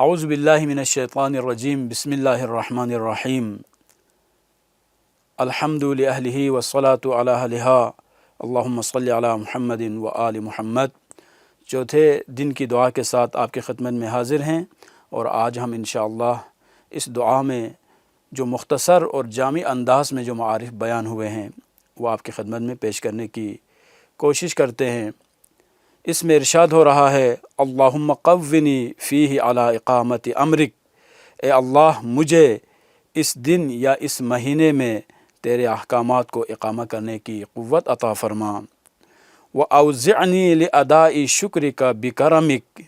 اعوذ باللہ من الشیطان الرجیم بسم اللہ الرحمن الرحیم الحمد للہ والصلاة علی اہلہا اللہم صلی علی محمد و آل محمد۔ چوتھے دن کی دعا کے ساتھ آپ کی خدمت میں حاضر ہیں، اور آج ہم انشاءاللہ اس دعا میں جو مختصر اور جامع انداز میں جو معارف بیان ہوئے ہیں وہ آپ کی خدمت میں پیش کرنے کی کوشش کرتے ہیں۔ اس میں ارشاد ہو رہا ہے، اللہم قونی فیہ علی اقامت امرک، اے اللہ مجھے اس دن یا اس مہینے میں تیرے احکامات کو اقامہ کرنے کی قوت عطا فرما۔ وَأَوْزِعْنِي لِأَدَاءِ شُكْرِكَ بِكَرَمِكَ،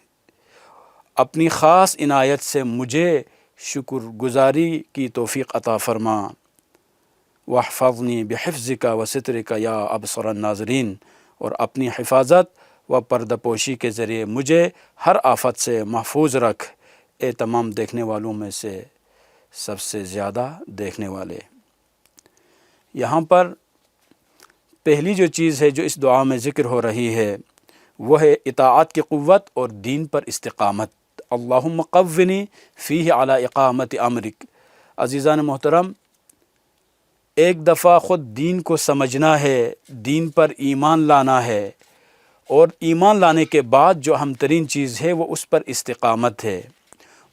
اپنی خاص عنایت سے مجھے شکر گزاری کی توفیق عطا فرما۔ وَاحْفَظْنِي بِحِفْظِكَ وَسِتْرِكَ يَا أَبْصَرَ النَّاظِرِينَ، اور اپنی حفاظت و پردہ پوشی کے ذریعے مجھے ہر آفت سے محفوظ رکھ، اے تمام دیکھنے والوں میں سے سب سے زیادہ دیکھنے والے۔ یہاں پر پہلی جو چیز ہے جو اس دعا میں ذکر ہو رہی ہے وہ ہے اطاعت کی قوت اور دین پر استقامت۔ اللہم قونی فیہ علی اقامت امرک۔ عزیزان محترم، ایک دفعہ خود دین کو سمجھنا ہے، دین پر ایمان لانا ہے، اور ایمان لانے کے بعد جو اہم ترین چیز ہے وہ اس پر استقامت ہے،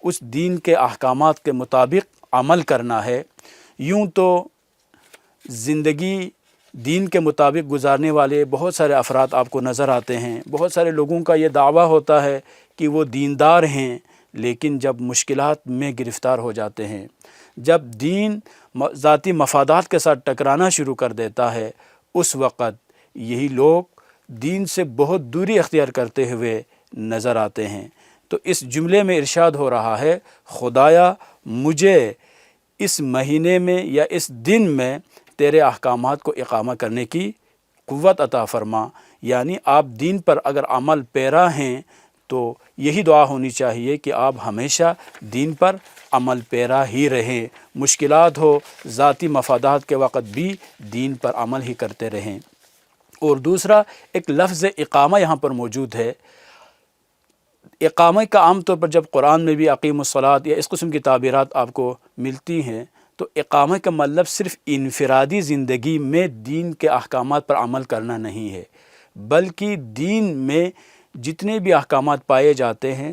اس دین کے احکامات کے مطابق عمل کرنا ہے۔ یوں تو زندگی دین کے مطابق گزارنے والے بہت سارے افراد آپ کو نظر آتے ہیں، بہت سارے لوگوں کا یہ دعویٰ ہوتا ہے کہ وہ دیندار ہیں، لیکن جب مشکلات میں گرفتار ہو جاتے ہیں، جب دین ذاتی مفادات کے ساتھ ٹکرانا شروع کر دیتا ہے، اس وقت یہی لوگ دین سے بہت دوری اختیار کرتے ہوئے نظر آتے ہیں۔ تو اس جملے میں ارشاد ہو رہا ہے، خدایا مجھے اس مہینے میں یا اس دن میں تیرے احکامات کو اقامہ کرنے کی قوت عطا فرما۔ یعنی آپ دین پر اگر عمل پیرا ہیں تو یہی دعا ہونی چاہیے کہ آپ ہمیشہ دین پر عمل پیرا ہی رہیں، مشکلات ہو، ذاتی مفادات کے وقت بھی دین پر عمل ہی کرتے رہیں۔ اور دوسرا ایک لفظ اقامہ یہاں پر موجود ہے۔ اقامہ کا عام طور پر جب قرآن میں بھی اقیم الصلاۃ یا اس قسم کی تعبیرات آپ کو ملتی ہیں تو اقامہ کا مطلب صرف انفرادی زندگی میں دین کے احکامات پر عمل کرنا نہیں ہے، بلکہ دین میں جتنے بھی احکامات پائے جاتے ہیں،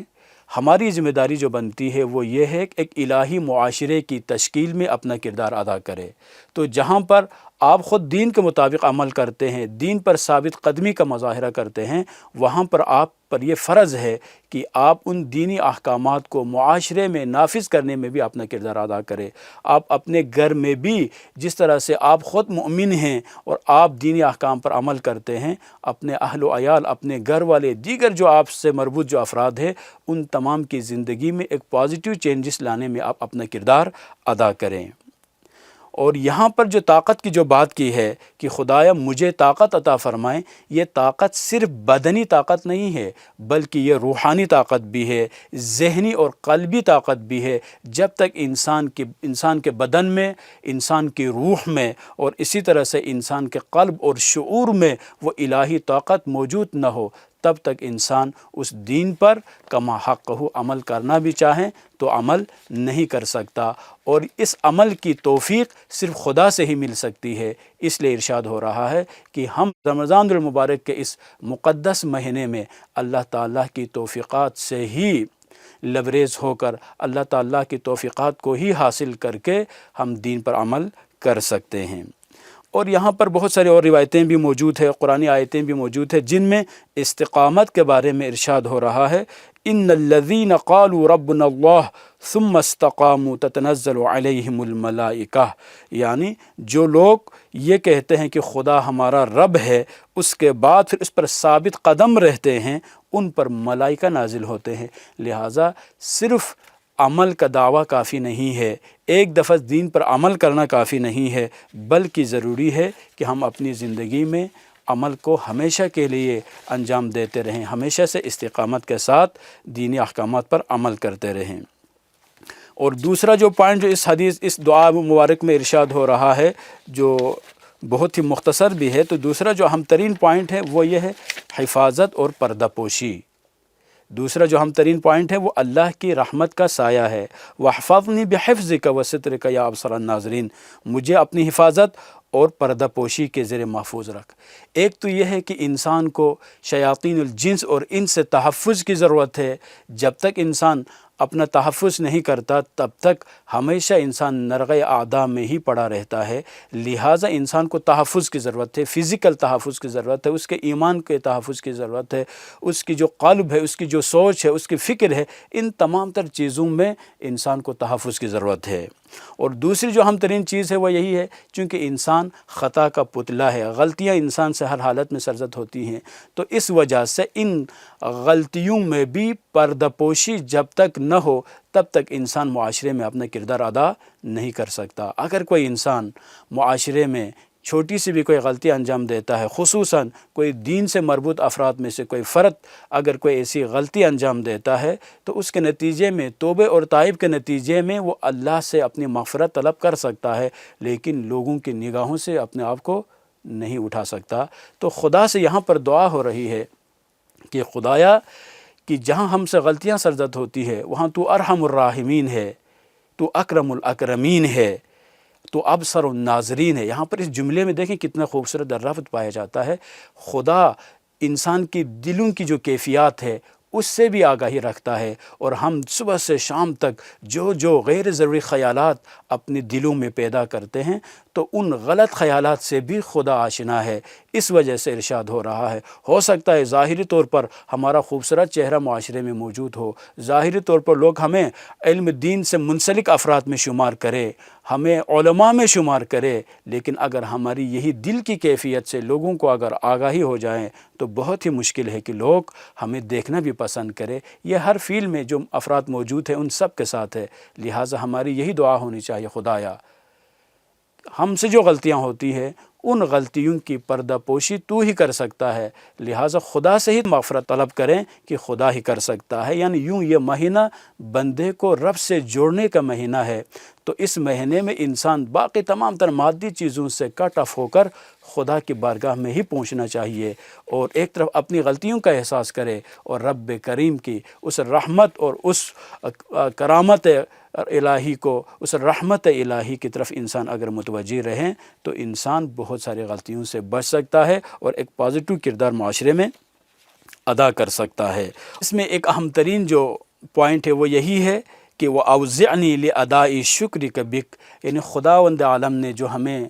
ہماری ذمہ داری جو بنتی ہے وہ یہ ہے کہ ایک الہی معاشرے کی تشکیل میں اپنا کردار ادا کرے۔ تو جہاں پر آپ خود دین کے مطابق عمل کرتے ہیں، دین پر ثابت قدمی کا مظاہرہ کرتے ہیں، وہاں پر آپ پر یہ فرض ہے کہ آپ ان دینی احکامات کو معاشرے میں نافذ کرنے میں بھی اپنا کردار ادا کریں۔ آپ اپنے گھر میں بھی جس طرح سے آپ خود مومن ہیں اور آپ دینی احکام پر عمل کرتے ہیں، اپنے اہل و عیال، اپنے گھر والے، دیگر جو آپ سے مربوط جو افراد ہیں، ان تمام کی زندگی میں ایک پازیٹیو چینجز لانے میں آپ اپنا کردار ادا کریں۔ اور یہاں پر جو طاقت کی جو بات کی ہے کہ خدایا مجھے طاقت عطا فرمائیں، یہ طاقت صرف بدنی طاقت نہیں ہے بلکہ یہ روحانی طاقت بھی ہے، ذہنی اور قلبی طاقت بھی ہے۔ جب تک انسان کے بدن میں، انسان کی روح میں، اور اسی طرح سے انسان کے قلب اور شعور میں وہ الہی طاقت موجود نہ ہو، تب تک انسان اس دین پر کما حقہ عمل کرنا بھی چاہیں تو عمل نہیں کر سکتا، اور اس عمل کی توفیق صرف خدا سے ہی مل سکتی ہے۔ اس لیے ارشاد ہو رہا ہے کہ ہم رمضان المبارک کے اس مقدس مہینے میں اللہ تعالیٰ کی توفیقات سے ہی لبریز ہو کر، اللہ تعالیٰ کی توفیقات کو ہی حاصل کر کے ہم دین پر عمل کر سکتے ہیں۔ اور یہاں پر بہت ساری اور روایتیں بھی موجود ہیں، قرآنی آیتیں بھی موجود ہیں جن میں استقامت کے بارے میں ارشاد ہو رہا ہے، ان الذین قالوا ربنا اللہ ثم استقاموا تتنزل علیہم الملائکہ، یعنی جو لوگ یہ کہتے ہیں کہ خدا ہمارا رب ہے، اس کے بعد پھر اس پر ثابت قدم رہتے ہیں، ان پر ملائکہ نازل ہوتے ہیں۔ لہٰذا صرف عمل کا دعویٰ کافی نہیں ہے، ایک دفعہ دین پر عمل کرنا کافی نہیں ہے، بلکہ ضروری ہے کہ ہم اپنی زندگی میں عمل کو ہمیشہ کے لیے انجام دیتے رہیں، ہمیشہ سے استقامت کے ساتھ دینی احکامات پر عمل کرتے رہیں۔ اور دوسرا جو پوائنٹ جو اس دعا مبارک میں ارشاد ہو رہا ہے، جو بہت ہی مختصر بھی ہے، تو دوسرا جو اہم ترین پوائنٹ ہے وہ یہ ہے حفاظت اور پردہ پوشی۔ دوسرا جو اہم ترین پوائنٹ ہے وہ اللہ کی رحمت کا سایہ ہے۔ وَاحْفَظْنِي بِحِفْظِكَ وَسِتْرِكَ یا ابصر الناظرین، مجھے اپنی حفاظت اور پردہ پوشی کے زیر محفوظ رکھ۔ ایک تو یہ ہے کہ انسان کو شیاطین الجنس اور ان سے تحفظ کی ضرورت ہے۔ جب تک انسان اپنا تحفظ نہیں کرتا تب تک ہمیشہ انسان نرغِ اعداء میں ہی پڑا رہتا ہے۔ لہٰذا انسان کو تحفظ کی ضرورت ہے، فزیکل تحفظ کی ضرورت ہے، اس کے ایمان کے تحفظ کی ضرورت ہے، اس کی جو قلب ہے، اس کی جو سوچ ہے، اس کی فکر ہے، ان تمام تر چیزوں میں انسان کو تحفظ کی ضرورت ہے۔ اور دوسری جو اہم ترین چیز ہے وہ یہی ہے، چونکہ انسان خطا کا پتلا ہے، غلطیاں انسان سے ہر حالت میں سرزد ہوتی ہیں، تو اس وجہ سے ان غلطیوں میں بھی پردہ پوشی جب تک نہ ہو تب تک انسان معاشرے میں اپنا کردار ادا نہیں کر سکتا۔ اگر کوئی انسان معاشرے میں چھوٹی سی بھی کوئی غلطی انجام دیتا ہے، خصوصاً کوئی دین سے مربوط افراد میں سے کوئی فرد اگر کوئی ایسی غلطی انجام دیتا ہے تو اس کے نتیجے میں توبہ اور تائب کے نتیجے میں وہ اللہ سے اپنی مغفرت طلب کر سکتا ہے، لیکن لوگوں کی نگاہوں سے اپنے آپ کو نہیں اٹھا سکتا۔ تو خدا سے یہاں پر دعا ہو رہی ہے کہ خدایا کہ جہاں ہم سے غلطیاں سرزد ہوتی ہے وہاں تو ارحم الراحمین ہے، تو اکرم الاکرمین ہے، تو ابصر الناظرین ہے۔ یہاں پر اس جملے میں دیکھیں کتنا خوبصورت درافت پایا جاتا ہے۔ خدا انسان کی دلوں کی جو کیفیات ہے اس سے بھی آگاہی رکھتا ہے، اور ہم صبح سے شام تک جو غیر ضروری خیالات اپنے دلوں میں پیدا کرتے ہیں تو ان غلط خیالات سے بھی خدا آشنا ہے۔ اس وجہ سے ارشاد ہو رہا ہے، ہو سکتا ہے ظاہری طور پر ہمارا خوبصورت چہرہ معاشرے میں موجود ہو، ظاہری طور پر لوگ ہمیں علم دین سے منسلک افراد میں شمار کرے، ہمیں علماء میں شمار کرے، لیکن اگر ہماری یہی دل کی کیفیت سے لوگوں کو اگر آگاہی ہو جائیں تو بہت ہی مشکل ہے کہ لوگ ہمیں دیکھنا بھی پسند کرے۔ یہ ہر فیلڈ میں جو افراد موجود ہیں ان سب کے ساتھ ہے۔ لہٰذا ہماری یہی دعا ہونی چاہیے، خدایا ہم سے جو غلطیاں ہوتی ہیں ان غلطیوں کی پردہ پوشی تو ہی کر سکتا ہے، لہٰذا خدا سے ہی مغفرت طلب کریں کہ خدا ہی کر سکتا ہے۔ یعنی یوں یہ مہینہ بندے کو رب سے جوڑنے کا مہینہ ہے، تو اس مہینے میں انسان باقی تمام تر مادی چیزوں سے کٹ آف ہو کر خدا کی بارگاہ میں ہی پہنچنا چاہیے، اور ایک طرف اپنی غلطیوں کا احساس کرے اور رب کریم کی اس رحمت اور اس کرامت الہی کو، اس رحمت الہی کی طرف انسان اگر متوجہ رہیں تو انسان بہت ساری غلطیوں سے بچ سکتا ہے اور ایک پازیٹیو کردار معاشرے میں ادا کر سکتا ہے۔ اس میں ایک اہم ترین جو پوائنٹ ہے وہ یہی ہے کہ وہ اوزعنی لادائی شکرک بک، یعنی خداوند عالم نے جو ہمیں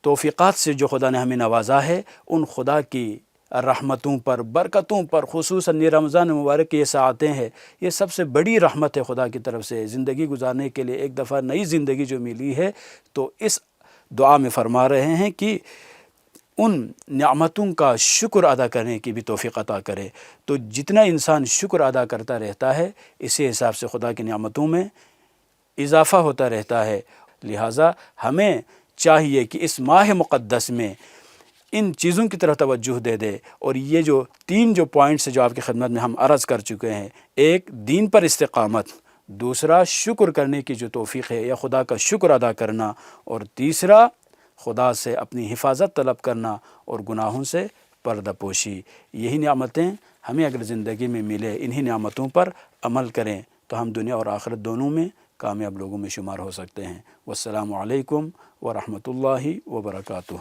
توفیقات سے جو خدا نے ہمیں نوازا ہے، ان خدا کی رحمتوں پر، برکتوں پر، خصوصاً یہ رمضان مبارک کی یہ ساعتیں ہیں، یہ سب سے بڑی رحمت ہے خدا کی طرف سے۔ زندگی گزارنے کے لیے ایک دفعہ نئی زندگی جو ملی ہے، تو اس دعا میں فرما رہے ہیں کہ ان نعمتوں کا شکر ادا کرنے کی بھی توفیق عطا کرے۔ تو جتنا انسان شکر ادا کرتا رہتا ہے اسی حساب سے خدا کی نعمتوں میں اضافہ ہوتا رہتا ہے۔ لہٰذا ہمیں چاہیے کہ اس ماہ مقدس میں ان چیزوں کی طرف توجہ دے دے، اور یہ جو تین جو پوائنٹس جو آپ کی خدمت میں ہم عرض کر چکے ہیں، ایک دین پر استقامت، دوسرا شکر کرنے کی جو توفیق ہے یا خدا کا شکر ادا کرنا، اور تیسرا خدا سے اپنی حفاظت طلب کرنا اور گناہوں سے پردہ پوشی۔ یہی نعمتیں ہمیں اگر زندگی میں ملے، انہی نعمتوں پر عمل کریں تو ہم دنیا اور آخرت دونوں میں کامیاب لوگوں میں شمار ہو سکتے ہیں۔ والسلام علیکم ورحمۃ اللہ وبرکاتہ۔